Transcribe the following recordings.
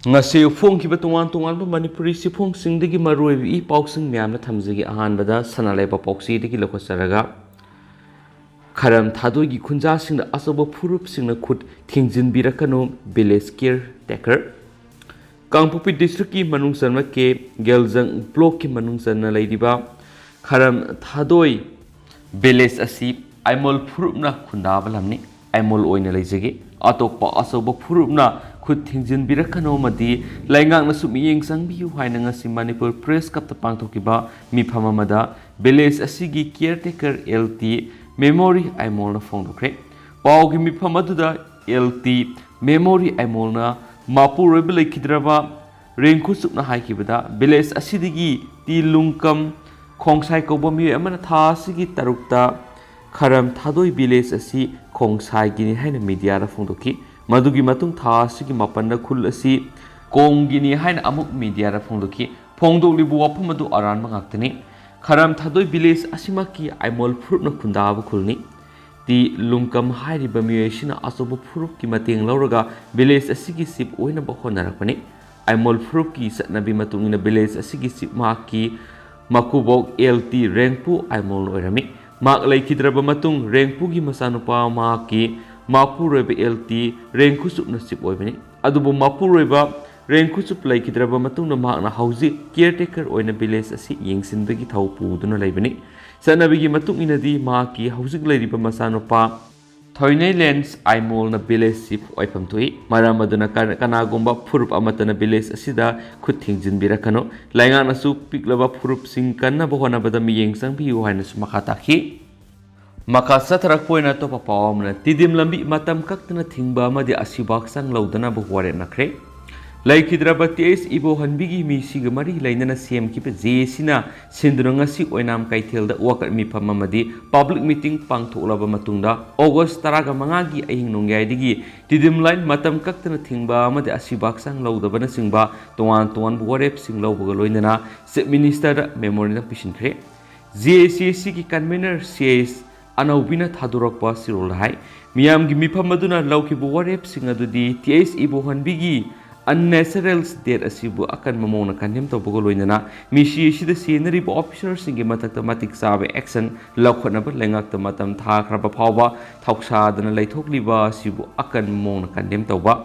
ngasi phongkiba tongan tongan ba manipuri sifong singdagi maroi I pausing myamna thamjagi ahanbada sanalaiba pauksi dagi lokhosaraga kharam thadoigi khunja singna asoba phurup singna khut thingjin birakano village care taker Kangpupi district ki manungsanma ke geljang block ki manungsanna leidiba kharam thadoi village asi aimol phurupna khundaba lamni aimol oina leijage atokpa asoba phurupna khut thingjin birakano madi laingang na sumiyeng sangbiu haina ngasi Manipur press cup ta pangthokiba mifama mada village asigi caretaker LT memory aimol na phongdokre pawgi mifama duda LT memory aimol na Mapur Rebel Kidraba Renkusuk na Haikibada, Village Asidigi, Ti Lungkam, Kongsai Kobami, Amana Tasigi Tarukta, Karam Tadoi Village Asi, Kongsai Gini Haina Media Fondoki, Madugi Matung Tasigi Mapanda Kul Asi, Kong Gini Haina Amuk Media Fondoki, Pongdo Libu Apamadu Aran Mangaktani, Karam Tadoi Village Asimaki, Imol Purna Kundava Kulni. Ti lungkam hairiba miyoi asobo phurup ki mateng lauraga village asigi sip oina ba honarakpani aimol phurup ki satnabi matungina village asigi sip maki makubok LT rengpu aimol oirami mak laikhidraba matung rengpu gi masanupa maki mapuroiba LT rengkusup na sip oibani adubu mapuroiba rengkusup laikhidraba matungna makna hauji caretaker oina village asi yengsinbagi thau puduna laibani Sanabigi matung inadi maki hausik lairiba masanupa Thoinai lens aimol na village sip oipam tui maramaduna kanagomba phurup amatana village asida khuthingjin birakano lainga nasu piklaba phurup sing kanna bohona bada miyeng sangbi haina sumakataki maka satharak poina to papawamna tidim lambi matam kaktana thingba amadi asibak sang laudana bohware nakre Laikhidraba TS Ibo Hanbigi mi sigamari lainana CM kipa Jesina sindrungasi oinam kaithelda wakar mi pamamadi public meeting pangtholaba matungda August 15 gi ahing nongyai tidim line matam kaktana thingba amadi asibak sang laudabana singba tongan warep sing laubaga loinana Chief Minister memorandum pisinkhre JCC ki convener CS Anaubina Thadurakpa sirol hai miyam gi mipamaduna laukibu warep sing adudi TS Ibo Hanbigi unnatural state asibu akan mamona kanhem to bogo loinana misi sida scenery officers singi matakta matik sabe action lakhona ba lengak ta matam tha khraba phawba thoksa dana laithokliba asibu akan mamona kanhem to ba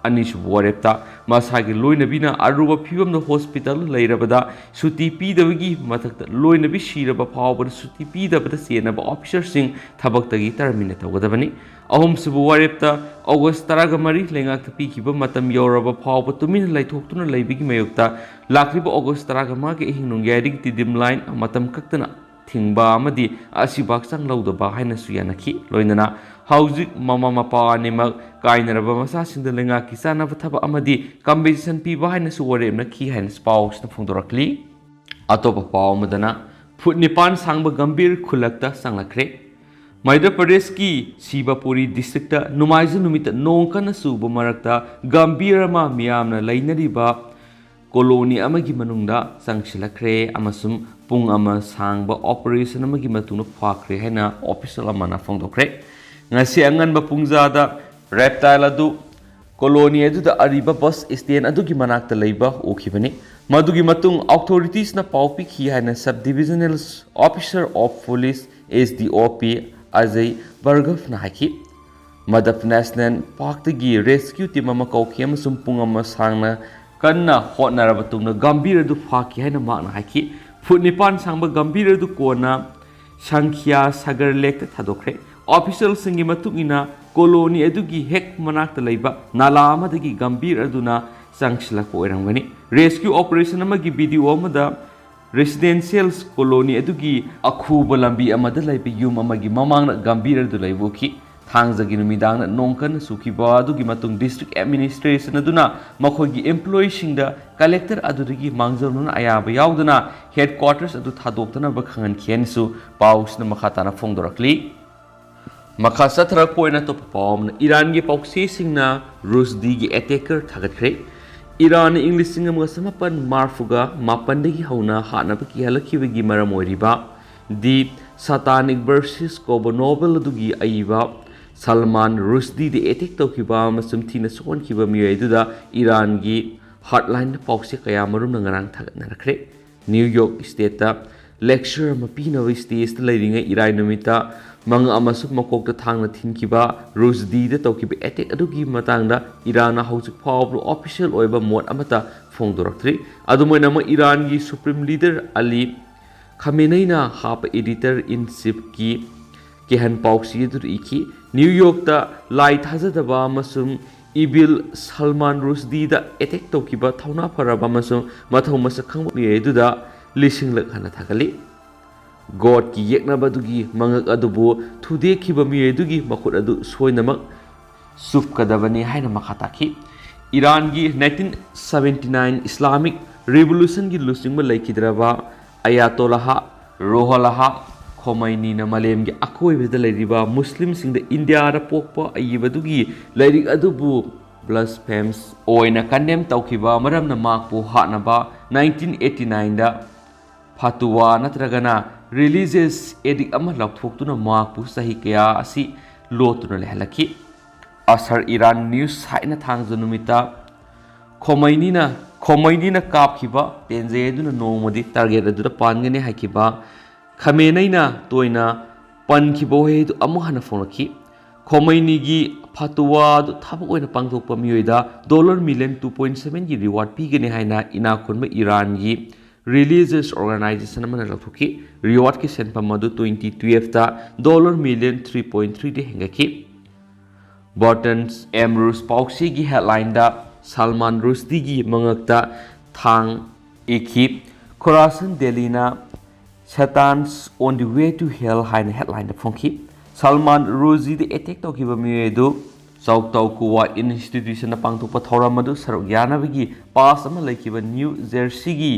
anisu warepta masagi loinabina aruba phibam no hospital leirabada suti pidabagi matakta loinabi siraba phawba suti pidabada senaba officers sing thabaktagi terminate togadabani ahum sibu warepta August 13 lengak tapi kiba matam yoraba phawba tumin laithoktuna leibigi mayokta lakriba August 13 ge hinung yadig tidim line matam kaktana thingba amadi asibak sang laudaba haina suyanaki loinana hauzik mama mapa animak kainaraba masa singda lengak kisana thaba amadi compensation piba haina su waremna ki haina spouse na phongdorakli atopa pawmadana phut nipan sangba gambir khulakta sanglakre Madhya Pradesh ki Sibapuri district Numaizu numita nongkana suba marakta Gambirama miyamna lainariba koloni amagi manungda sangsilakre amasum pung ama sangba operation amagi matuna phakre haina official amana phongdokre ngasi anganba pungjada reptile adu koloni aduda ariba bus stand adugi manakta leiba okhibani madugi matung authorities na pawpi khi haina subdivisional officer of police SDOP Ajay Bargaf na haki Madhya National Park tagi rescue team ama kauki amasum pung ama sangna kanna hotnaraba tungna gambir adu phaki haina makna haki phut nipan sangba gambir adu kona Sankhya Sagar Lake ta thadokre official singi matungina koloni adugi hek manakta leiba nala amadagi gambir aduna sangshila ko erangani rescue operation amagi video amada residential colony adugi akhuba lambi amada laibi yum amagi mamangna gambir adu laiboki thangjagi numidangna nongkan sukiba adugi matung district administration aduna makhogi employee singda collector adudagi mangjorna ayaba yaudana headquarters adu thadoktana ba khangan khiansu pausna makhatana phongdorakli makha sathrak poina to pawmna Iran gi pauksi singna Rusdi gi attacker thagatkre Iran English singam ga samapan marfuga mapandagi hauna hanabaki halakibagi maramoiriba di satanic verses ko novel dugi aiba Salman Rushdie the attack to kiba masum thina son kiba miyoi duda Iran gi hotline paukse kaya marum na ngarang thagatnarakre New York State ta lecture ma pinawi stage ta leiringa irai numita mang amasuk makok ta thangna thinkiba Rusdi da tawkiba attack adugi matangda Iran na hojik phawlu official oiba mode amata phongdoraktri adumoina ma Iran gi supreme leader Ali Khamenei na hap editor in chief ki kehan pauksi dur iki New York ta lai thajadaba masum Ibil Salman Rusdi da attack tawkiba thawna faraba masum mathau masa khangbu yeduda lising lakhana thakali God ki yeknaba dugi mangak adubu thude khiba miyedugi makut adu soinamak suf kadabani haina makhataki Iran gi 1979 Islamic Revolution gi lusing ma laikidraba Ayatollah Ruhollah Khomeini na malem gi akoi bida lairiba Muslim sing da India ra pokpa ayibadugi lairik adubu blasphemous oina condemn tawkiba maram na makpu hanaba 1989 da fatwa natragana religious edict ama laukthok tuna makpu sahi kaya asi lotuna lehalaki asar Iran news haina thangjunumita Khomeini na kapkiba tenje duna nomodi target adu pangene hakiba Khamenei na toina pankhibo he du amuhana phonaki Khomeini gi fatwa du thabak oina pangthokpa miyoida $1 2.7 gi reward pigene haina ina khunba Iran gi religious organization amana lakhoki reward ki senpam madu 2012 ta $3.3 de hengaki Burton's Amrus Pauksi gi headline da Salman Rusdi gi mangakta thang ekip Khorasan Delhi na Satan's on the way to hell haina headline da phonki Salman Rusdi de attack tawkiba miyedu Sautau kuwa institution na pangthokpa thoramadu saruk yanabagi pass ama laikiba New Jersey gi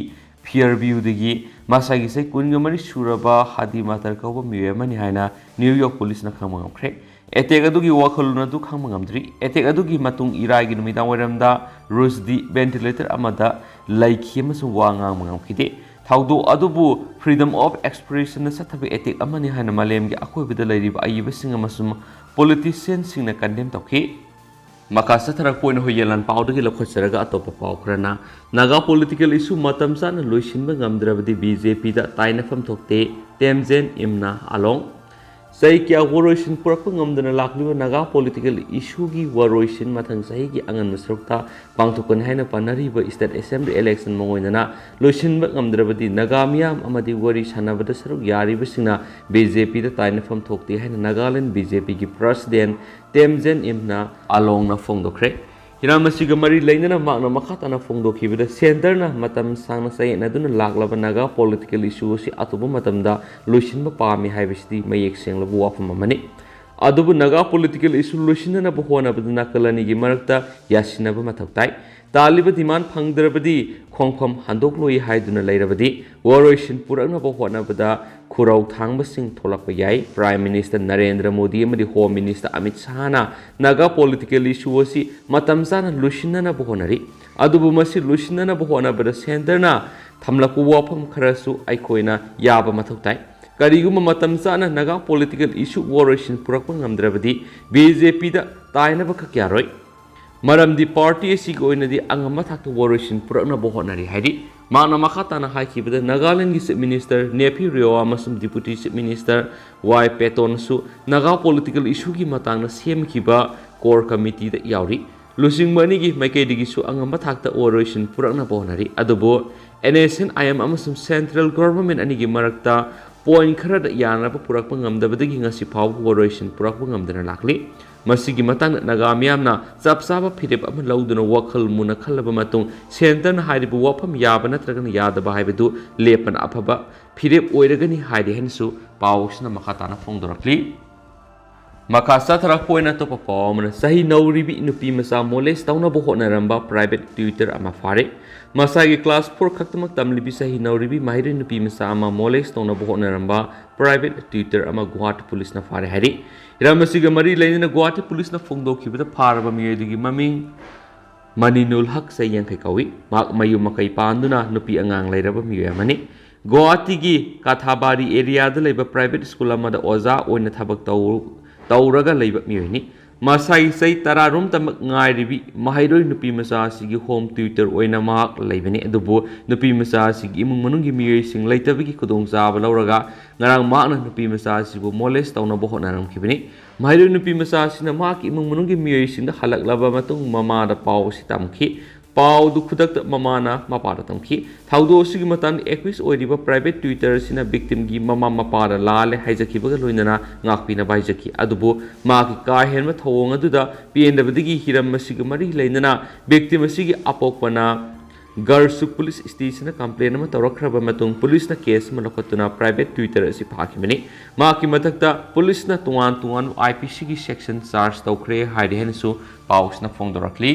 Fairview digi masagi se kungamari suraba hadi matar kauba miyemani haina New York police na khamangam attack adugi wakhaluna du khangmangamdri attack adugi matung irai gi numidang waramda Rusdi ventilator amada laikhi amasu wangang mangamkhide thaudo adubu freedom of expression na sathabi attack amani haina malem gi akoi bida lairiba ayiba singa masum politician singna condemn tawki makasa tharak point hoyelan pawdagi lokhosaraga atopa pawkrana naga political issue matam sana loisinba ngamdrabadi BJP da tainafam thokte temjen imna along sai kya waroisin purakpa ngamdana lakliba naga political issue gi waroisin mathang sahi gi angan masrukta pangthokon haina panariba state assembly election mongoinana loisinba ngamdrabadi naga miyam amadi wari sanabada saruk yariba singna BJP da tainafam thokte haina Nagaland BJP gi president temjen imna along na phongdokre hiramasiga mari lainana makna makhatana phongdokhibada center na matam sangna sai na duna laklaba naga political issue si atuba matamda loisinba pami haibasti mayek senglabu wafam amani adubu naga political issue loisinna bohona baduna kalani gi marakta yasinaba mathaktai taliba demand phangdrabadi khongkham handokloi haiduna lairabadi waroisin purakna bohona bada khurau thangba sing tholakpa yai Prime Minister Narendra Modi amadi Home Minister Amit Shah na naga political issue asi matam sana lusinna bohonari adubu masi lusinna bohona bada center na thamlaku wafam kharasu aikoina yaba mathaktai kariguma matam sana naga political issue waroisin purakpa ngamdrabadi BJP da tainaba khakyaroi maramdi party asi goinadi angama thakta waroisin purakna bohonari haidi Mana makhatana haikibada Nagaland gi Chief Minister Nepi Reo amasum Deputy Chief Minister Y Peton su naga political issue gi matangna semkiba core committee da yauri lusing mani gi maikaidigi su angamba thakta oration purakna bohnari adubo NSN IM amasum central government ani gi marakta point khara da yana pa purakpa ngamdabadagi ngasi phaw oration purakpa ngamdana lakli masigi matang naga miyamna chapsaba phirep ama lauduna wakhal muna khalaba matung center na haibu wafam yaba natragana yadaba haibedu lepan afaba phirep oiragani haide hensu pawsna makhatana phongdorakli makasa tharak poina to pawmna sahi nauribi nupi masa moles tauna bohona ramba private tutor ama phare masagi class 4 khaktamak tamlibi sahi nauribi mahiri nupi masa ama moles tauna bohona ramba private tutor ama Guwahati police na phare hari Iramasiga mari lainina Guwahati police na phongdokhibada pharaba miyedigi maming Maninul Haq sai yangkai kawi mak mayu makai panduna nupi angang lairaba miyamani Guwahati gi Kathabari area da laiba private school amada oza oina thabak tauraga laiba miyoini Masai say tararum tamak ngairibi mahairoi nupi masa sigi home tutor oina mahak laibani adubu nupi masa sigi imung manunggi miyoi sing laitabigi kudong zaba lauraga ngarang makna nupi masa sibu molest tauna bohot naram kibani mahairoi nupi masa sina mahak imung manunggi miyoi sing da halak laba matung mama da pau sitamki pau du khudak mamana mapada tamki thaudo sigi matan equis oiriba private tutor sina victim gi mama mapada lale haijakibaga loinana ngakpina baijaki adubu maki ka henma thawong aduda pndabdigi hiram masigi mari leinana victim masigi apokpana Garsu police station complain ama tawrakraba matung police na case malakotuna private tutor asi phakimani maki matakta police na tuan IPC gi section charge tawkre haide hensu paus na phongdorakli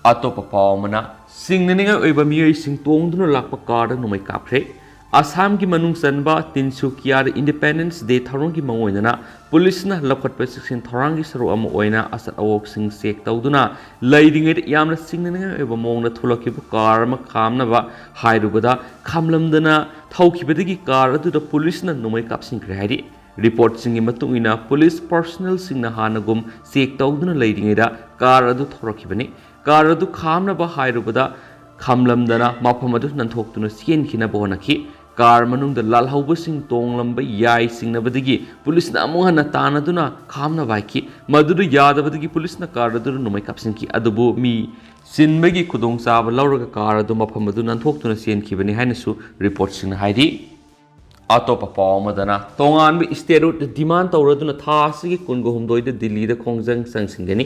Atopa Paumana, Chingnaningai oiba miyoi sing tongduna lakpa car numai kapre. Assam ki manung sanba Tinsukia Independence Day tharong ki mangoinana police na lakhatpa section tharangi saru ama oina asat awok sing sek tawduna laidingai yamna Chingnaningai oiba mongna thulakiba car ma khamna ba hairubada khamlamdana thawkibadagi car adu da police na numai kapsing kre hairi report singi matungina police personnel singna hanagum sek tawduna laidingai da car adu thorakibani car adu khamna ba hairubada khamlamdana maphamadu nanthokduna sienkhina bonaki car manung da lalhauba sing tonglamba yai singnabadagi police na amuhana tanaduna khamna baiki madudu yadabadagi police na car adu numai kapsinki adubu mi sinbagi kudong saba lauraga car adu maphamadu nanthokduna sienkhibani hainasu report singna haidi Atopa Paumadana tongan bi state demand tawraduna thasigi kungo humdoi da Delhi da khongjang sangsingani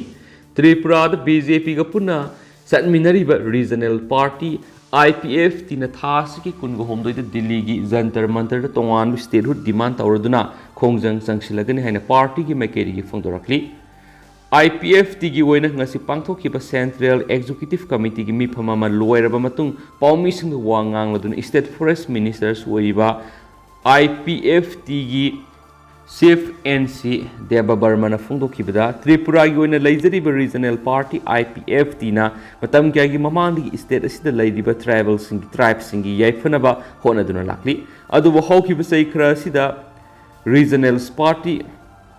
Tripura the BJP ga puna satminariba regional party IPF tina thasiki kungo homdoi the Delhi gi jantar mantar da tongan statehood demand tawraduna khongjang sangsilagani haina party gi makeri gi phongdorakli IPF ti gi oina ngasi pangthokiba Central Executive Committee gi mi phamama loiraba matung paumi sing wangang laduna state forest ministers oiba IPF ti gi Chief NC Deba Barmana Fungdokibada Tripura Yoina Laizariba Regional Party IPF Tina Matam Kyagi Mamandi State Asida Ladiba Tribals Tribes Singi Yaifanaba Honaduna Lakli Aduba Hokiba Saikra Sida Regional Party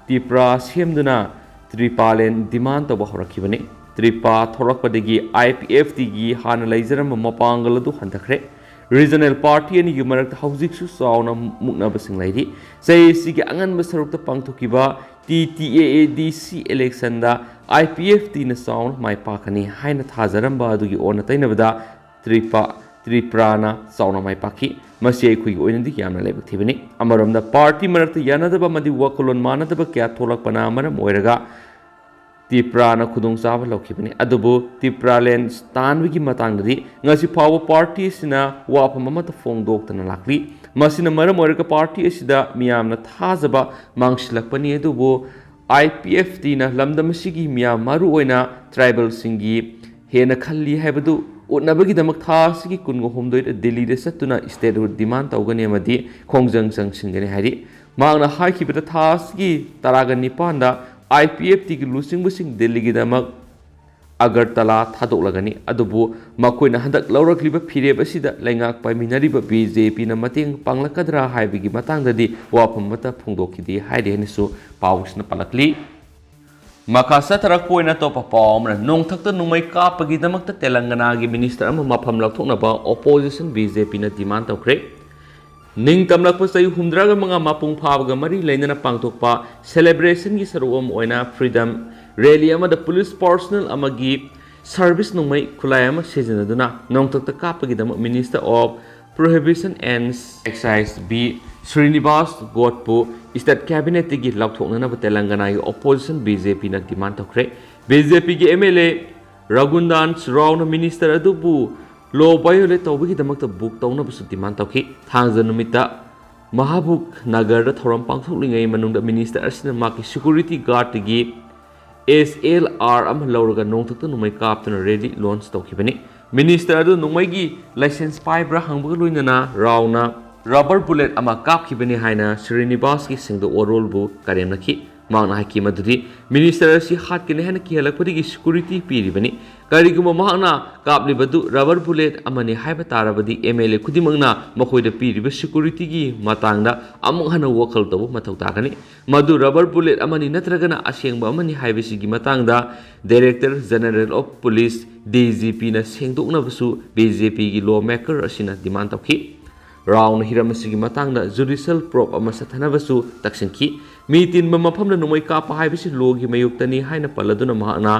Tripura Siemduna Tripalen Demand of Horakibani Tripa Thorakpadegi IPF Tigi Hana Laizaram Mapangaladu Hantakre Regional Party and Yumarak Housing Sauna Mukna Basing Lady. Say Sigi Angan Masaruk the Pangtokiba, TTAADC election da IPF Tina Sound, my Pakani, Haina Hazaramba, do you own a Tainavada, Triprana, Sauna my Paki, Masia Kui in the Yamna Lebativini. Amaram the party Marata Yanadaba Madi Wakolon Manadaba Katolak Panamara Moiraga. Tiprana kudung saba lokibani adubu Tipralen stan wigi matangdi ngasi power party sina wapa mamata fongdok tana lakli masina maram oirka party asida miyamna thazaba mangsilakpani adubu IPF tina lamdamasigi miyam maru oina tribal singi hena khalli haibadu utnabagi damak thasigi kungo homdoi Delhi de satuna statehood demand tawgani amadi khongjang sangsingani hari mangna haikibata thasigi taragani panda IPF tiki losing busing Delhi gidamak Agartala Thadok Lagani Adubu Makoina Handak Laura Kliba Pire Basida Langak by Minariba BJP Namating Panglakadra Haibigi Matangadi Wapamata Pungdokidi Haidi Henisu Paus Napalakli Makasa Tarakoina Topa Palm Nong Takta Numai Kapagi Damakta Telanganagi Minister Mapam Latonaba Opposition BJP na demand of Craig Ning tamlak pa sa humdraga mga mapung pawaga mari lain na pangtukpa celebration gi saruam oina freedom rally ama the police personnel amagi service nung may kulayama season na nong takta pagidam Minister of Prohibition and Excise B Srinivas Godpo State Cabinet gi lakthok na Telangana gi opposition BJP na demand tokre BJP gi MLA Ragundan Rao na minister adubu Law violate tawbigi damakta book tawna basu demand tawki thangza numita Mahabuk Nagar da thoram pangthoklingai manungda minister asina maki security guard gi SLR am lauraga nongthakta numai kaptana ready launch tawkibani minister adu numai gi license paibra hangbuga loinana rauna rubber bullet ama kapkibani haina Srinivas gi singdo orol bu karemnaki ꯃꯍꯥꯛꯅ ꯍꯥꯏꯈꯤ ꯃꯗꯨꯗꯤ minister ꯑꯁꯤ ꯍꯥꯠꯀꯅꯤ ꯍꯥꯏꯅ ꯀꯤꯍꯜꯂꯛꯄꯗꯒꯤ security ꯄꯤꯔꯤꯕꯅꯤ ꯀꯔꯤꯒꯨꯝꯕ ꯃꯍꯥꯛꯅ ꯀꯥꯞꯂꯤꯕꯗꯨ rubber bullet ꯑꯃꯅꯤ ꯍꯥꯏꯕ ꯇꯥꯔꯕꯗꯤ MLA ꯈꯨꯗꯤꯡꯃꯛꯅ ꯃꯈꯣꯏꯗ ꯄꯤꯔꯤꯕ ꯁꯦꯀ꯭ꯌꯨꯔꯤꯇꯤꯒꯤ ꯃꯇꯥꯡꯗ ꯑꯃꯨꯛ ꯍꯟꯅ ꯋꯥꯈꯜ ꯇꯧꯕ ꯃꯊꯧ ꯇꯥꯒꯅꯤ ꯃꯗꯨ ꯔꯕꯔ ꯕꯨꯂꯦꯠ ꯑꯃꯅꯤ ꯅꯠꯇ꯭ꯔꯒꯅ ꯑꯁꯦꯡꯕ ꯑꯃꯅꯤ ꯍꯥꯏꯕꯁꯤꯒꯤ ꯃꯇꯥꯡꯗ ꯗꯥꯏꯔꯦꯛꯇꯔ ꯖꯦꯅꯔꯦꯜ ꯑꯣꯐ ꯄꯨꯂꯤꯁ DGPꯅ ꯁꯦꯡꯗꯣꯛꯅꯕꯁꯨ BJPꯒꯤ ꯂꯣ ꯃꯦꯀꯔ ꯑꯁꯤꯅ ꯗꯤꯃꯥꯟ ꯇꯧꯈꯤ ꯔꯥꯎꯅ ꯍꯤꯔꯝ ꯑꯁꯤꯒꯤ ꯃꯇꯥꯡꯗ ꯖꯨꯗꯤꯁꯤꯌꯦꯜ ꯄ꯭ꯔꯣꯕ ꯑꯃ ꯆꯠꯊꯅꯕꯁꯨ ꯇꯛꯁꯤꯟꯈꯤ ꯃꯤ ꯇꯤꯟꯕ ꯃꯐꯝꯗ ꯅꯣꯡꯃꯩ ꯀꯥꯞꯄ ꯍꯥꯏꯕꯁꯤ ꯂꯣꯒꯤ ꯃꯥꯌꯣꯛꯇꯅꯤ ꯍꯥꯏꯅ ꯄꯜꯂꯗꯨꯅ ꯃꯍꯥꯛꯅ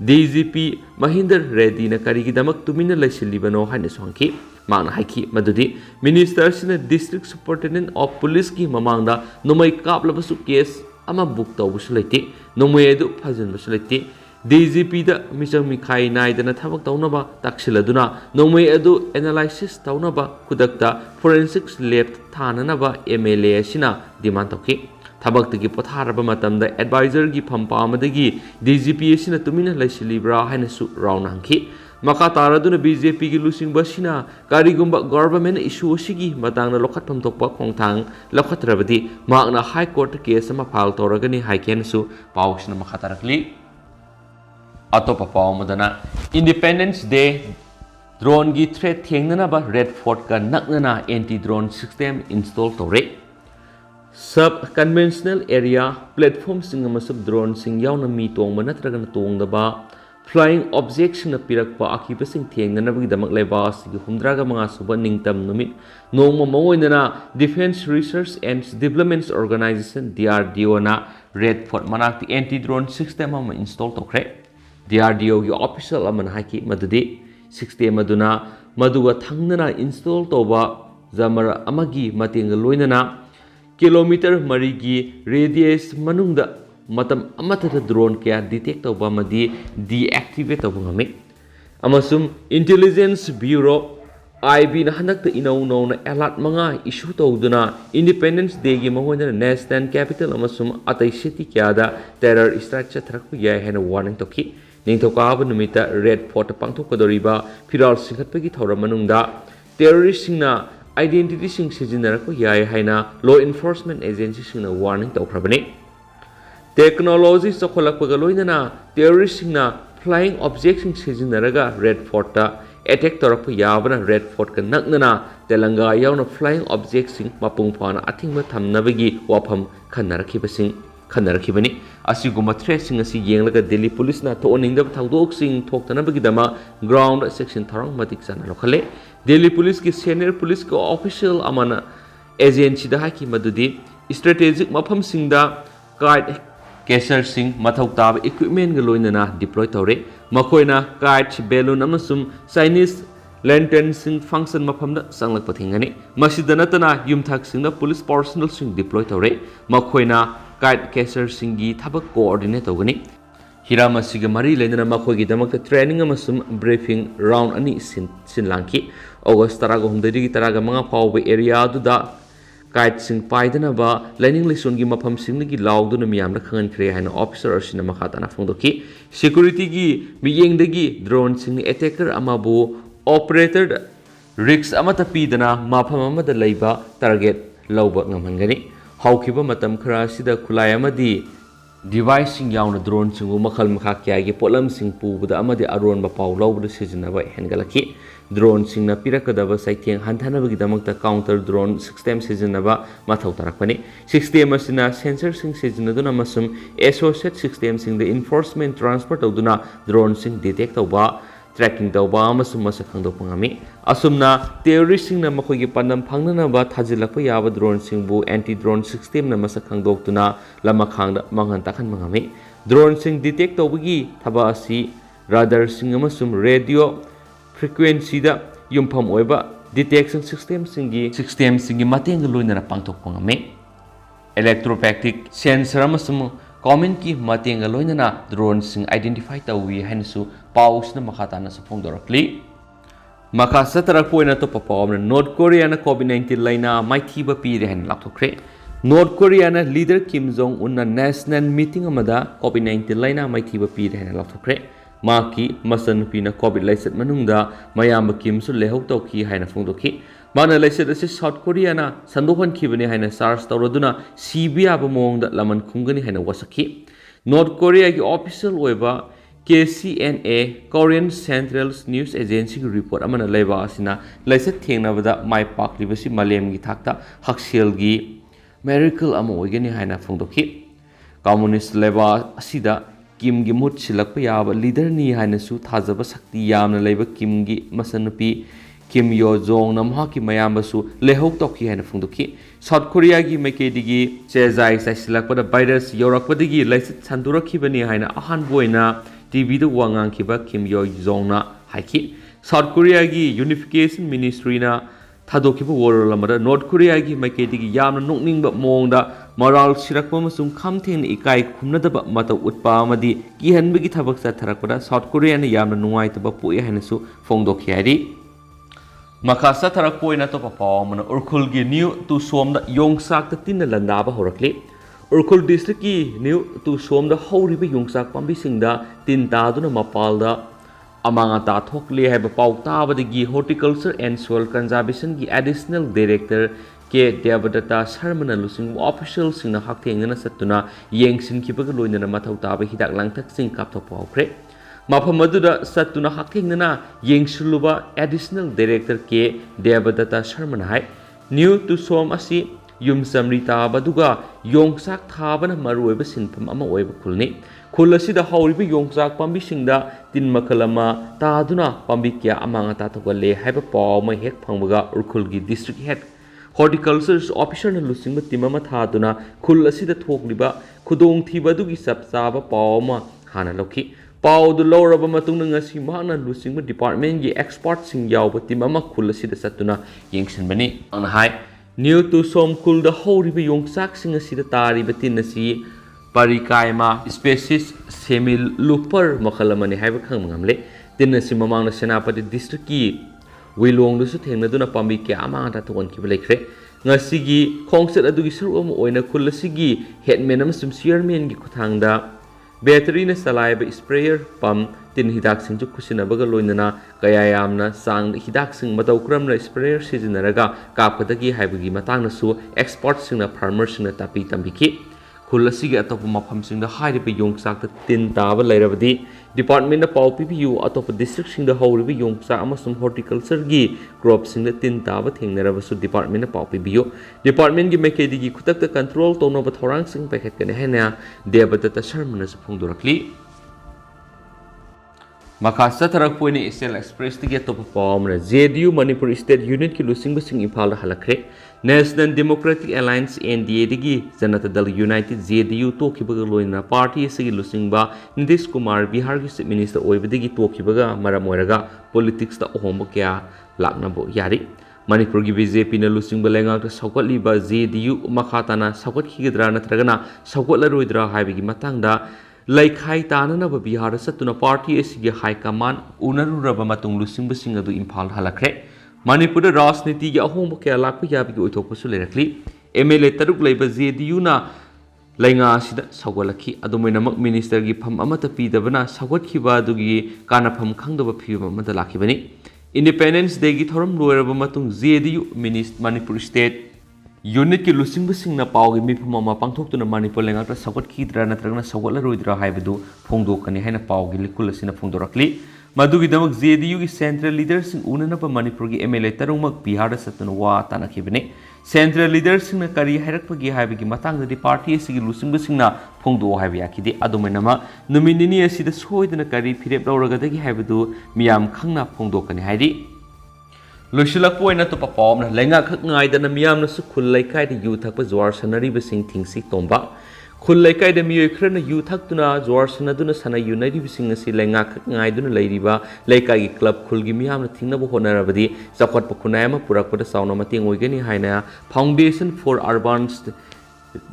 DGP ꯃꯍꯤꯟꯗꯔ ꯔꯦꯗꯤꯅ ꯀꯔꯤꯒꯤꯗꯃꯛ ꯇꯨꯃꯤꯟꯅ ꯂꯩꯁꯤꯜꯂꯤꯕꯅꯣ ꯍꯥꯏꯅꯁꯨ ꯍꯪꯈꯤ ꯃꯍꯥꯛꯅ ꯍꯥꯏꯈꯤ ꯃꯗꯨꯗꯤ ꯃꯤꯅꯤꯁꯇꯔ ꯑꯁꯤꯅ ꯗꯤꯁꯇ꯭ꯔꯤꯛ ꯁꯨꯄꯔꯤꯟꯇꯦꯟꯗꯦꯟꯠ ꯑꯣꯐ ꯄꯨꯂꯤꯁꯀꯤ ꯃꯃꯥꯡꯗ ꯅꯣꯡꯃꯩ ꯀꯥꯞꯂꯕꯁꯨ ꯀꯦꯁ ꯑꯃ ꯕꯨꯛ ꯇꯧꯕꯁꯨ ꯂꯩꯇꯦ ꯅꯣꯡꯃꯩ ꯑꯗꯨ ꯐꯥꯖꯤꯟꯕꯁꯨ ꯂꯩꯇꯦ DGPꯗ ꯃꯤꯆꯪ ꯃꯤꯈꯥꯏ ꯅꯥꯏꯗꯅ ꯊꯕꯛ ꯇꯧꯅꯕ ꯇꯥꯛꯁꯤꯜꯂꯗꯨꯅ ꯅꯣꯡꯃꯩ ꯑꯗꯨ ꯑꯦꯅꯥꯂꯥꯏꯁꯤꯁ ꯇꯧꯅꯕ ꯈꯨꯗꯛꯇ ꯐꯣꯔꯦꯟꯁꯤꯛꯁ ꯂꯦꯕ ꯊꯥꯅꯅꯕ MLA ꯑꯁꯤꯅ ꯗꯤꯃꯥꯟ ꯇꯧꯈꯤ ꯊꯕꯛꯇꯒꯤ ꯄꯣꯊꯥꯔꯕ ꯃꯇꯝꯗ ꯑꯦꯗꯚꯥꯏꯖꯔꯒꯤ ꯐꯝꯄꯥꯛ DGP ꯑꯁꯤꯅ ꯇꯨꯃꯤꯟꯅ ꯂꯩꯁꯤꯜꯂꯤꯕ꯭ꯔꯥ ꯍꯥꯏꯅꯁꯨ ꯔꯥꯎꯅ ꯍꯪꯈꯤ ꯃꯈꯥ ꯇꯥꯔꯗꯨꯅ BJPꯒꯤ ꯂꯨꯆꯤꯡꯕ ꯑꯁꯤꯅ ꯀꯔꯤꯒꯨꯝꯕ ꯒꯚꯔꯟꯃꯦꯟꯠꯅ ꯏꯁꯨ ꯑꯁꯤꯒꯤ ꯃꯇꯥꯡꯗ ꯂꯧꯈꯠꯐꯝ ꯊꯣꯛꯄ ꯈꯣꯡꯊꯥꯡ ꯂꯧꯈꯠꯇ꯭ꯔꯕꯗꯤ ꯃꯍꯥꯛꯅ ꯍꯥꯏ ꯀꯣꯔꯠꯇ ꯀꯦꯁ ꯑꯃ ꯐꯥꯏꯜ ꯇꯧꯔꯒꯅꯤ ꯍꯥꯏꯈꯤꯅꯁꯨ ꯄꯥꯎ ꯑꯁꯤꯅ ꯃꯈꯥ ꯇꯥꯔꯛꯂꯤ ꯑꯇꯣꯞꯄ ꯄꯥꯎ ꯑꯃꯗꯅ ꯏꯟꯗꯤꯄꯦꯟꯗꯦꯟꯁ ꯗꯦ ꯗ꯭ꯔꯣꯟꯒꯤ ꯊ꯭ꯔꯦꯠ ꯊꯦꯡꯅꯅꯕ ꯔꯦꯗ ꯐꯣꯔꯠꯀ ꯅꯛꯅꯅ ꯑꯦꯟꯇꯤ ꯗ꯭ꯔꯣꯟ ꯁꯤꯁꯇꯦꯝ ꯏꯟꯁꯇꯣꯜ ꯇꯧꯔꯦ ꯁꯕ ꯀꯟꯚꯦꯟꯁꯅꯦꯜ ꯑꯦꯔꯤꯌꯥ ꯄ꯭ꯂꯦꯠꯐꯣꯔꯝꯁꯤꯡ ꯑꯃꯁꯨꯡ ꯗ꯭ꯔꯣꯟꯁꯤꯡ ꯌꯥꯎꯅ ꯃꯤ ꯇꯣꯡꯕ ꯅꯠꯇ꯭ꯔꯒꯅ ꯇꯣꯡꯗꯕ ꯐ꯭ꯂꯥꯏꯌꯤꯡ ꯑꯣꯕꯖꯦꯛꯁꯤꯡꯅ ꯄꯤꯔꯛꯄ ꯑꯀꯤꯕꯁꯤꯡ ꯊꯦꯡꯅꯅꯕꯒꯤꯗꯃꯛ ꯂꯩꯕꯥꯛ ꯑꯁꯤꯒꯤ 65 ꯁꯨꯕ ꯅꯤꯡꯇꯝ ꯅꯨꯃꯤꯠ ꯅꯣꯡꯃ ꯃꯑꯣꯏꯅꯅ defence research and development organisation DRDOꯅ ꯔꯦꯗ ꯐꯣꯔꯠ ꯃꯅꯥꯛꯇ ꯑꯦꯟꯇꯤ ꯗ꯭ꯔꯣꯟ ꯁꯤꯁꯇꯦꯝ ꯑꯃ ꯏꯟꯁꯇꯣꯜ ꯇꯧꯈ꯭ꯔꯦ DRDOꯒꯤ ꯑꯣꯐꯤꯁꯤꯌꯦꯜ ꯑꯃꯅ ꯍꯥꯏꯈꯤ ꯃꯗꯨꯗꯤ ꯁꯤꯁꯇꯦꯝ ꯑꯗꯨꯅ ꯃꯗꯨꯒ ꯊꯪꯅꯅ ꯏꯟꯁꯇꯣꯜ ꯇꯧꯕ ꯖꯃꯔ ꯑꯃꯒꯤ ꯃꯇꯦꯡꯒ ꯂꯣꯏꯅꯅ ꯀꯤꯂꯣꯃꯤꯇꯔ 3ꯒꯤ ꯔꯦꯗꯤꯌꯁ ꯃꯅꯨꯡꯗ ꯃꯇꯝ ꯑꯃꯠꯇꯗ ꯗ꯭ꯔꯣꯟ ꯀꯌꯥ ꯗꯤꯇꯦꯛ ꯇꯧꯕ ꯑꯃꯗꯤ ꯗꯤꯑꯦꯛꯇꯤꯚꯦꯠ ꯇꯧꯕ ꯉꯝꯃꯤ ꯑꯃꯁꯨꯡ ꯏꯟꯇꯦꯂꯤꯖꯦꯟꯁ ꯕ꯭ꯌꯨꯔꯣ IBꯅ ꯍꯟꯗꯛꯇ ꯏꯅꯧ ꯅꯧꯅ ꯑꯦꯂꯥꯔꯠ 5 ꯏꯁꯨ ꯇꯧꯗꯨꯅ ꯏꯟꯗꯤꯄꯦꯟꯗꯦꯟꯁ ꯗꯦꯒꯤ ꯃꯉꯣꯟꯗꯅ ꯅꯦꯁꯅꯦꯜ ꯀꯦꯄꯤꯇꯦꯜ ꯑꯃꯁꯨꯡ ꯑꯇꯩ ꯁꯤꯇꯤ ꯀꯌꯥꯗ ꯇꯦꯔꯔ ꯁ꯭ꯇ꯭ꯔꯥꯏꯛ ꯆꯠꯊꯔꯛꯄ ꯌꯥꯏ ꯍꯥꯏꯅ ꯋꯥꯔꯅꯤꯡ ꯇꯧꯈꯤ ꯅꯤꯡꯊꯧꯀꯥꯕ ꯅꯨꯃꯤꯠꯇ ꯔꯦꯗ ꯐꯣꯔꯠꯇ ꯄꯥꯡꯊꯣꯛꯀꯗꯧꯔꯤꯕ ꯐꯤꯔꯥꯜ ꯆꯤꯡꯈꯠꯄꯒꯤ ꯊꯧꯔꯝ ꯃꯅꯨꯡꯗ ꯇꯦꯔꯣꯔꯤꯁꯁꯤꯡꯅ ꯑꯥꯏꯗꯦꯟꯇꯤꯇꯤꯁꯤꯡ ꯁꯤꯖꯤꯟꯅꯔꯛꯄ ꯌꯥꯏ ꯍꯥꯏꯅ ꯂꯣ ꯏꯟꯐꯣꯔꯁꯃꯦꯟꯠ ꯑꯦꯖꯦꯟꯁꯤꯁꯤꯡꯅ ꯋꯥꯔꯅꯤꯡ ꯇꯧꯈ꯭ꯔꯕꯅꯤ ꯇꯦꯛꯅꯣꯂꯣꯖꯤ ꯆꯥꯎꯈꯠꯂꯛꯄꯒ ꯂꯣꯏꯅꯅ ꯇꯦꯔꯣꯔꯤꯁꯁꯤꯡꯅ ꯐ꯭ꯂꯥꯏꯌꯤꯡ ꯑꯣꯕꯖꯦꯛꯁꯤꯡ ꯁꯤꯖꯤꯟꯅꯔꯒ ꯔꯦꯗ ꯐꯣꯔꯠꯇ ꯑꯦꯇꯦꯛ ꯇꯧꯔꯛꯄ ꯌꯥꯕꯅ ꯔꯦꯗ ꯐꯣꯔꯠꯀ ꯅꯛꯅꯅ ꯇꯦꯂꯪꯒꯥ ꯌꯥꯎꯅ ꯐ꯭ꯂꯥꯏꯌꯤꯡ ꯑꯣꯕꯖꯦꯛꯁꯤꯡ ꯃꯄꯨꯡ ꯐꯥꯅ ꯑꯊꯤꯡꯕ ꯊꯝꯅꯕꯒꯤ ꯋꯥꯐꯝ ꯈꯟꯅꯔꯛꯈꯤꯕꯅꯤ ꯑꯁꯤꯒꯨꯝꯕ ꯊ꯭ꯔꯦꯠꯁꯤꯡ ꯑꯁꯤ ꯌꯦꯡꯂꯒ ꯗꯦꯜꯂꯤ ꯄꯨꯂꯤꯁꯅ ꯊꯣꯛꯍꯟꯅꯤꯡꯗꯕ ꯊꯧꯗꯣꯛꯁꯤꯡ ꯊꯣꯛꯇꯅꯕꯒꯤꯗꯃꯛ ꯒ꯭ꯔꯥꯎꯟꯗ ꯆꯦꯛꯁꯤꯟ ꯊꯧꯔꯥꯡ ꯃꯇꯤꯛ ꯆꯥꯅ ꯂꯧꯈꯠꯂꯦ ꯗꯦꯜꯂꯤ ꯄꯨꯂꯤꯁꯀꯤ ꯁꯦꯅꯤꯌꯔ ꯄꯨꯂꯤꯁꯀꯤ ꯑꯣꯐꯤꯁꯤꯌꯦꯜ ꯑꯃꯅ ꯑꯦꯖꯦꯟꯁꯤꯗ ꯍꯥꯏꯈꯤ ꯃꯗꯨꯗꯤ ꯁ꯭ꯇ꯭ꯔꯦꯇꯦꯖꯤꯛ ꯃꯐꯝꯁꯤꯡꯗ ꯀꯥꯏꯠ ꯀꯦꯆꯔꯁꯤꯡ ꯃꯊꯧ ꯇꯥꯕ ꯏꯀ꯭ꯋꯤꯞꯃꯦꯟꯠꯒ ꯂꯣꯏꯅꯅ ꯗꯤꯄ꯭ꯂꯣꯏ ꯇꯧꯔꯦ ꯃꯈꯣꯏꯅ ꯀꯥꯏꯠ ꯕꯦꯂꯨꯟ ꯑꯃꯁꯨꯡ ꯆꯥꯏꯅꯤꯁ ꯂꯦꯟꯇꯔꯟꯁꯤꯡ ꯐꯪꯁꯟ ꯃꯐꯝꯗ ꯆꯪꯂꯛꯄ ꯊꯤꯡꯒꯅꯤ ꯃꯁꯤꯗ ꯅꯠꯇꯅ ꯌꯨꯝꯊꯛꯁꯤꯡꯗ ꯄꯨꯂꯤꯁ ꯄꯥꯔꯁꯣꯅꯦꯜꯁꯤꯡ ꯗꯤꯄ꯭ꯂꯣꯏ ꯇꯧꯔꯦ ꯃꯈꯣꯏꯅ ꯀꯥꯏꯠ ꯀꯦꯆꯔꯁꯤꯡꯒꯤ ꯊꯕꯛ ꯀꯣꯑꯣꯔꯗꯤꯅꯦꯠ ꯇꯧꯒꯅꯤ ꯍꯤꯔꯝ ꯑꯁꯤꯒ ꯃꯔꯤ ꯂꯩꯅꯅ ꯃꯈꯣꯏꯒꯤꯗꯃꯛꯇ ꯇ꯭ꯔꯦꯅꯤꯡ ꯑꯃꯁꯨꯡ ꯕ꯭रीꯐꯤꯡ ꯔꯥꯎꯟꯗ 2 ꯁꯤꯟꯂꯥꯡꯈꯤ ꯑꯣꯒꯁꯠ 13ꯗꯒꯤ 15 ꯐꯥꯎꯕ ꯑꯦꯔꯤꯌꯥ ꯑꯗꯨꯗ ꯀꯥꯏꯠꯁꯤꯡ ꯄꯥꯏꯗꯅꯕ ꯂꯥꯏꯅꯤꯡ ꯂꯥꯏꯁꯣꯟꯒꯤ ꯃꯐꯝꯁꯤꯡꯗꯒꯤ ꯂꯥꯎꯗꯨꯅ ꯃꯤꯌꯥꯝꯗ ꯈꯪꯍꯟꯈ꯭ꯔꯦ ꯍꯥꯏꯅ ꯑꯣꯐꯤꯁꯔ ꯑꯁꯤꯅ ꯃꯈꯥ ꯇꯥꯅ ꯐꯣꯡꯗꯣꯛꯈꯤ ꯁꯦꯀ꯭ꯌꯨꯔꯤꯇꯤꯒꯤ ꯃꯤꯠꯌꯦꯡꯗꯒꯤ ꯗ꯭ꯔꯣꯟꯁꯤꯡꯅ ꯑꯦꯇꯦꯀꯔ ꯑꯃꯕꯨ ꯑꯣꯄꯔꯦꯇꯔꯗ ꯔꯤꯛꯁ ꯑꯃꯠꯇ ꯄꯤꯗꯅ ꯃꯐꯝ ꯑꯃꯗ ꯂꯩꯕ ꯇꯥꯔꯒꯦꯠ ꯂꯧꯕ ꯉꯝꯍꯟꯒꯅꯤ ꯍꯧꯈꯤꯕ ꯃꯇꯝ ꯈꯔ ꯑꯁꯤꯗ ꯈꯨꯠꯂꯥꯏ ꯑꯃꯗꯤ ꯗꯤꯚꯥꯏꯁꯁꯤꯡ ꯌꯥꯎꯅ ꯗ꯭ꯔꯣꯟꯁꯤꯡꯕꯨ ꯃꯈꯜ ꯃꯈꯥ ꯀꯌꯥꯒꯤ ꯄꯣꯠꯂꯝꯁꯤꯡ ꯄꯨꯕꯗ ꯑꯃꯗꯤ ꯑꯔꯣꯟꯕ ꯄꯥꯎ ꯂꯧꯕꯗ ꯁꯤꯖꯤꯟꯅꯕ ꯍꯦꯟꯒꯠꯂꯛꯈꯤ ꯗ꯭ꯔꯣꯟꯁꯤꯡꯅ ꯄꯤꯔꯛꯀꯗꯕ ꯆꯩꯊꯦꯡ ꯍꯟꯊꯍꯟꯅꯕꯒꯤꯗꯃꯛꯇ ꯀꯥꯎꯟꯇꯔ ꯗ꯭ꯔꯣꯟ ꯁꯤꯁꯇꯦꯝ ꯁꯤꯖꯤꯟꯅꯕ ꯃꯊꯧ ꯇꯥꯔꯛꯄꯅꯤ ꯁꯤꯁꯇꯦꯝ ꯑꯁꯤꯅ ꯁꯦꯟꯁꯔꯁꯤꯡ ꯁꯤꯖꯤꯟꯅꯗꯨꯅ ꯑꯃꯁꯨꯡ ꯑꯦꯁꯣꯁꯤꯌꯦꯠ ꯁꯤꯁꯇꯦꯝꯁꯤꯡꯗ ꯏꯟꯐꯣꯔꯁꯃꯦꯟꯠ ꯇ꯭ꯔꯥꯟꯁꯐꯔ ꯇꯧꯗꯨꯅ ꯗ꯭ꯔꯣꯟꯁꯤꯡ ꯗꯤꯇꯦꯛ ꯇꯧꯕ ट्रैकिंग तौबा अमसुंग मसक खंगदोकपा ngami asumna terrorist singna मखोगी pandam phangnanaba thajilakpa yaba drone singbu anti drone system na masak khangdoktuna lamakhangda manghan takhan mangami drone sing detect tawbagi thaba asi radar sing amasum radio frequency da yumpham oiba detection system singi mateng loinara pangthokpa ngami electropactic sensor amasum comment ki mateng loinana drone sing identify tawi hansu pausna makhatana sufongdorakli maka satarak poina to papawna North Korea na COVID-19 laina maithiba pire han lapthokre North Korea na leader Kim Jong Un na national meeting amada COVID-19 laina maithiba pire han lapthokre maki masan pina COVID laisat manungda mayam Kim su lehok tawki haina phongdokhi Mana laisat asi South Korea na sandohan khibani haina SARS tawraduna CBA ba mongda laman khungani haina wasakhi. North Korea ki official oiba KCNA Korean Central News Agency report amana leba asina laisat thengnabada mai paklibasi malem gi thakta haksel gi miracle ama oigani haina phongdokhi. Communist leba asida Kim gi mut silakpa yaba leader ni haina su thajaba sakti yamna leba Kim gi masanupi Kim Yo Jong namha ki mayamba su lehok tokhi haina phongdokhi. South Korea gi makedigi chezai saisilakpada virus yorakpadigi laisat sandurakibani haina ahan boina TV da wangang kiba Kim Yo Jong na haiki. South Korea gi Unification Ministry na thadokhiba worolamada North Korea gi makedigi yamna nokningba mongda moral sirakpa masung khamtheng ikai khumnadaba mata utpa amadi kihanbagi thabak sa tharakpada South Korea na yamna nungaitaba poi haina su phongdokhi hari. Makasa tarak poina to papa mana urkhul gi new to som da yongsak ta tin landa ba horakle urkhul district ki new to som da hori ba yongsak pambi singda tin ta duna mapal da amanga ta thokle hai ba pau ta ba gi horticulture and soil conservation gi additional director ke Devadatta Sharmana lusing official sing na haktheng na satuna yengsin ki ba loina na mathau ta ba hidak langthak sing kap thok paukre Mapamaduda Satuna Hakinana Yengsuluba Additional Director K. Devadatta Sharman Hai New to Som Asi Yum Samrita Baduga Yongsak Thabana Marueba Sinpam Ama Weba Kulni Kulasi the Horibi Yongsak Pambi Singda Tin Makalama Taduna Pambikia Amanga Tatawale Hyper Paw My Hek Pambaga Urkulgi District Head Horticulture's official Lusing Timama Taduna Kulasi the Tokliba Kudong Tibadugi Sapsaba Pawma Hana Loki Pau the lower of a matunga simana losing the department ye exports in Yao but Timama Kulasi the Satuna Yingson Bani on high. New to some cool the whole river young saxing a sidatari betin the sea Parikaima species semi looper Makalamani have a Kangamle. Then a simamang the Senapati district key. We long the Sutin Duna Pambiki Amanda to one Kibalekre. Nasigi Kongset Adugisum Oina Kulasigi headmanum some searmen Gikutanga. Battery na salaiba sprayer pump tin hidak sing kusinabaga loinana kaya yamna sang hidak sing matawkram na sprayer sizinaraga kapkadagi haibagi matang na su export sing na farmers sing na tapi tambiki kulasigi atop mafam sing da hairiba yongsak ta tin taba lairabadi department na pau PPU atop district sing da horiba yongsak amasum horticulture gi crop sing da tin taba thengnarabasu department na pau PPU department gi mekedi gi kutak ta control tona ba thorang sing packet kane hena Devadatta Sharmana su phongdorakli Makasa tarak poini Excel Express tigi atop pawmna JDU Manipur State Unit ki lusing basing Impala halakre National Democratic Alliance NDA digi Janata Dal United JDU tokibaga loina party sigi lusing ba Nitish Kumar Bihar ki Chief Minister oiba digi tokibaga maramoiraga politics ta ohomba kya lakna bo yari Manipur ki BJP na lusing balenga ta sawkatli ba JDU makhatana sawkat khigidra natragana sawkatla roidra haibigi matangda Laikhai Tanana Bihar Satuna Party Asigi High Command Unaru Rabamatung Lusing Basing adu Impal Halakre Manipur Rasniti Yahom Kalak Yabi Utokusulerakli MLA Taruk Labor JDU na Lainga Sida Sawalaki Aduminamak Minister gi Pam Amata Pidavana Sawat Kiba Dugi Kanapam Kangdova Piva Matalakibani Independence Day gi Thoram Luerabamatung JDU Minister Manipur State Unit ki lusing basing na pau gi mi phama pangthok tu na Manipur lenga ta sawat ki dra na tragna sawat la roidra haibadu phongdo kani haina pau gi likul asina phongdorakli madugi damak JDU gi central leaders sing unana pa Manipur gi MLA tarungmak Bihar satuna wa tanakibne central leaders sing na kari hairak pa gi haibagi matang da party sigi lusing basing na phongdo haibi yakidi adumenama numinini asida soidana kari phirep lawraga da gi haibadu miyam khangna phongdo kani hairi Lushilak point to perform, Lenga Kangai than a miam su Kulaikai the youth up as war sanari sing things tomba. Kulaikai the miyoi krana youth haktuna, Zwar sanaduna sana united sing a si Lenga Kangai dun ladiba, Laikai club Kulgimiam, the Tinabo Honorabadi, Zakot Pokunama, Purakota Saunamating Wigani Haina, Foundation for Urban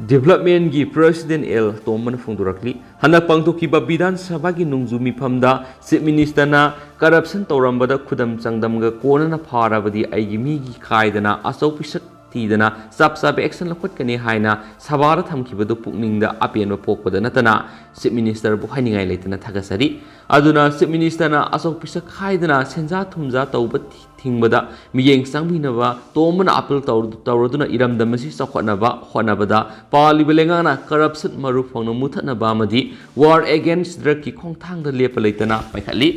Development gi President L. Toman Fundurakli, Hanapang to Kiba Bidan Sabagi Nungzumi Pamda, Chief Minister na corruption Torambada Kudam Sangdamga Kona Parabadi Aigimi Kaidana Asopisak ꯊꯤꯗꯅ ꯆꯞ ꯆꯥꯕ action ꯂꯧꯈꯠꯀꯅꯤ ꯍꯥꯏꯅ ꯁꯚꯥꯗ ꯊꯝꯈꯤꯕꯗꯨ ꯄꯨꯛꯅꯤꯡꯗ ꯑꯄꯦꯟꯕ ꯄꯣꯛꯄꯗ ꯅꯠꯇꯅ chip ꯃꯤꯅꯤꯁꯇꯔꯕꯨ ꯍꯥꯏꯅꯤꯡꯉꯥꯏ ꯂꯩꯇꯅ ꯊꯥꯒꯠꯆꯔꯤ ꯑꯗꯨꯅ ꯆꯤꯞ ꯃꯤꯅꯤꯁꯇꯔꯅ ꯑꯆꯧ ꯄꯤꯁꯛ ꯈꯥꯏꯗꯅ ꯁꯦꯟꯖꯥ ꯊꯨꯝꯖꯥ ꯇꯧꯕ ꯊꯤꯡꯕꯗ ꯃꯤꯠꯌꯦꯡ ꯆꯪꯕꯤꯅꯕ ꯇꯣꯝꯕꯅ ꯑꯄꯤꯜ ꯇꯧꯔꯗꯨꯅ ꯏꯔꯝꯗꯝ ꯑꯁꯤ ꯆꯥꯎꯈꯠꯅꯕ ꯍꯣꯠꯅꯕꯗ ꯄꯥꯜꯂꯤꯕ ꯂꯩꯉꯥꯛꯅ ꯀꯔꯞꯁꯟ ꯃꯔꯨ ꯐꯪꯅ ꯃꯨꯊꯠꯅꯕ ꯑꯃꯗꯤ ꯋꯥꯔ ꯑꯦꯒꯦꯟꯁ ꯗ꯭ꯔꯒꯀꯤ ꯈꯣꯡꯊꯥꯡꯗ ꯂꯦꯞꯄ ꯂꯩꯇꯅ ꯄꯥꯏꯈꯠꯂꯤ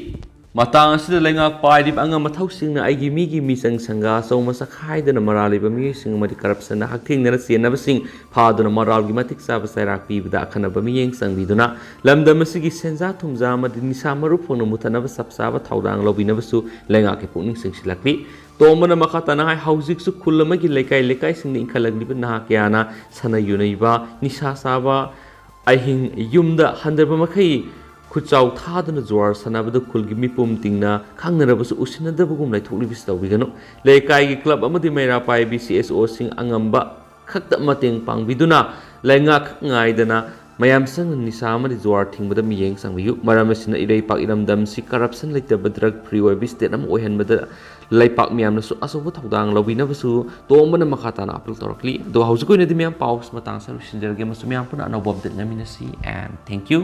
ꯃꯇꯥꯡ ꯑꯁꯤꯗ ꯂꯩꯉꯥꯛ ꯄꯥꯏꯔꯤꯕ ꯑꯉꯝ ꯃꯊꯧꯁꯤꯡꯅ ꯑꯩꯒꯤ ꯃꯤꯒꯤ ꯃꯤꯆꯪ ꯁꯪꯒꯥ ꯑꯆꯧ ꯃꯁꯛ ꯈꯥꯏꯗꯅ ꯃꯔꯥꯜ ꯂꯩꯕ ꯃꯤꯑꯣꯏꯁꯤꯡ ꯑꯃꯗꯤ ꯀꯔꯞꯁꯟꯅ ꯍꯛꯊꯦꯡꯅꯅ ꯆꯦꯟꯅꯕꯁꯤꯡ ꯐꯥꯗꯨꯅ ꯃꯔꯥꯜꯒꯤ ꯃꯇꯤꯛ ꯆꯥꯕ ꯆꯩꯔꯥꯛ ꯄꯤꯕꯗ ꯑꯈꯟꯅꯕ ꯃꯤꯠꯌꯦꯡ ꯆꯪꯕꯤꯗꯨꯅ ꯂꯝꯗꯝ ꯑꯁꯤꯒꯤ ꯁꯦꯟꯖꯥ ꯊꯨꯝꯖꯥ ꯑꯃꯗꯤ ꯅꯤꯁꯥ ꯃꯔꯨ ꯐꯪꯅ ꯃꯨꯊꯠꯅꯕ ꯆꯞ ꯆꯥꯕ ꯊꯧꯗꯥꯡ ꯂꯧꯕꯤꯅꯕꯁꯨ ꯂꯩꯉꯥꯛꯀꯤ ꯄꯨꯛꯅꯤꯡ ꯆꯤꯡꯁꯤꯜꯂꯛꯂꯤ ꯇꯣꯝꯕꯅ ꯃꯈꯥ ꯇꯥꯅ ꯍꯥꯏ ꯍꯧꯖꯤꯛꯁꯨ ꯈꯨꯜ ꯑꯃꯒꯤ ꯂꯩꯀꯥꯏꯁꯤꯡꯗ ꯏꯟꯈꯠꯂꯛꯂꯤꯕ ꯅꯍꯥ ꯀꯌꯥꯅ ꯁꯥꯟꯅ ꯌꯨꯅꯩꯕ ꯅꯤꯁꯥ ꯆꯥꯕ ꯑꯍꯤꯡ ꯌꯨꯝꯗ ꯍꯟꯗꯕ ꯃꯈꯩ ꯈꯨꯠꯆꯥꯎ ꯊꯥꯗꯨꯅ ꯖꯨꯋꯥꯔ ꯁꯥꯟꯅꯕꯗ ꯈꯨꯜꯒꯤ ꯃꯤꯄꯨꯝ ꯇꯤꯡꯅ ꯈꯪꯅꯔꯕꯁꯨ ꯎꯁꯤꯟꯅꯗꯕꯒꯨꯝ ꯂꯩꯊꯣꯛꯂꯤꯕꯁꯤ ꯇꯧꯕꯤꯒꯅꯨ ꯂꯩꯀꯥꯏꯒꯤ ꯀ꯭ꯂꯕ ꯑꯃꯗꯤ ꯃꯩꯔꯥ ꯄꯥꯏꯕꯤ CSOꯁꯤꯡ ꯑꯉꯝꯕ ꯈꯛꯇ ꯃꯇꯦꯡ ꯄꯥꯡꯕꯤꯗꯨꯅ ꯂꯩꯉꯥꯛ ꯉꯥꯏꯗꯅ ꯃꯌꯥꯝ ꯆꯪꯅ ꯅꯤꯁꯥ ꯑꯃꯗꯤ ꯖꯨꯋꯥꯔ ꯊꯤꯡꯕꯗ ꯃꯤꯠꯌꯦꯡ ꯆꯪꯕꯤꯌꯨ ꯃꯔꯝ ꯑꯁꯤꯅ ꯏꯔꯩꯄꯥꯛ ꯏꯔꯝꯗꯝꯁꯤ ꯀꯔꯞꯁꯟ ꯂꯩꯇꯕ ꯗ꯭ꯔꯒ ꯐ꯭ꯔꯤ ꯑꯣꯏꯕ ꯁ꯭ꯇꯦꯠ ꯑꯃ ꯑꯣꯏꯍꯟꯕꯗ ꯂꯩꯄꯥꯛ ꯃꯤꯌꯥꯝꯅꯁꯨ ꯑꯆꯧꯕ ꯊꯧꯗꯥꯡ ꯂꯧꯕꯤꯅꯕꯁꯨ ꯇꯣꯝꯕꯅ ꯃꯈꯥ ꯇꯥꯅ ꯑꯄꯤꯜ ꯇꯧꯔꯛꯂꯤ ꯑꯗꯣ ꯍꯧꯖꯤꯛ ꯑꯣꯏꯅꯗꯤ ꯃꯌꯥꯝ ꯄꯥꯎ ꯃꯇꯥꯡ ꯑꯁꯤ ꯂꯣꯏꯁꯤꯟꯖꯔꯒꯦ ꯑꯃꯁꯨꯡ ꯃꯌꯥꯝ ꯄꯨꯟꯅ ꯑꯅꯧꯕ ꯑꯞꯗꯦꯠ ꯉꯝꯃꯤꯟꯅꯁꯤ ꯑꯦꯟ ꯊꯦꯡꯛ ꯌꯨ